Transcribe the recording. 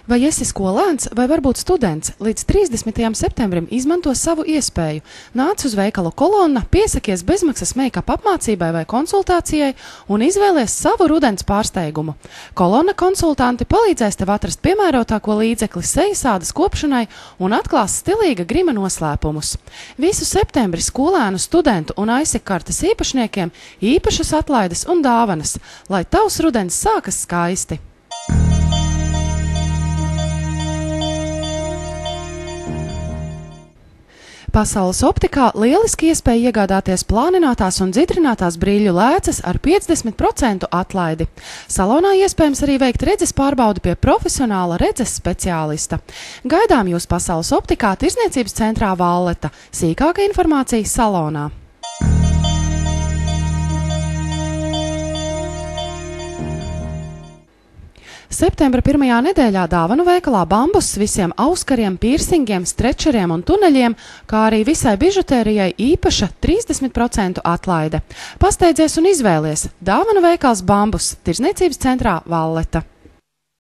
Vai esi skolēns vai varbūt students, līdz 30. septembrim izmanto savu iespēju. Nāc uz veikalu Kolonna, piesakies bezmaksas make-up apmācībai vai konsultācijai un izvēlies savu rudens pārsteigumu. Kolonna konsultanti palīdzēs tev atrast piemērotāko līdzekli sejas ādas kopšanai un atklās stilīga grima noslēpumus. Visu septembri skolēnu, studentu un aizsekartes īpašniekiem īpašas atlaides un dāvanas, lai tavs rudens sākas skaisti. Pasaules optikā lieliski iespēja iegādāties plāninātās un dzidrinātās brīļu lēcas ar 50% atlaidi. Salonā iespējams arī veikt redzes pārbaudi pie profesionāla redzes speciālista. Gaidām jūs Pasaules optikā Tirzniecības centrā Valleta. Sīkāka informācija salonā. Septembra pirmajā nedēļā dāvanu veikalā Bambus visiem auskariem, pīrsingiem, strečeriem un tuneļiem, kā arī visai bižutērijai īpaša 30% atlaide. Pasteidzies un izvēlies! Dāvanu veikals Bambus, Tirzniecības centrā Valleta.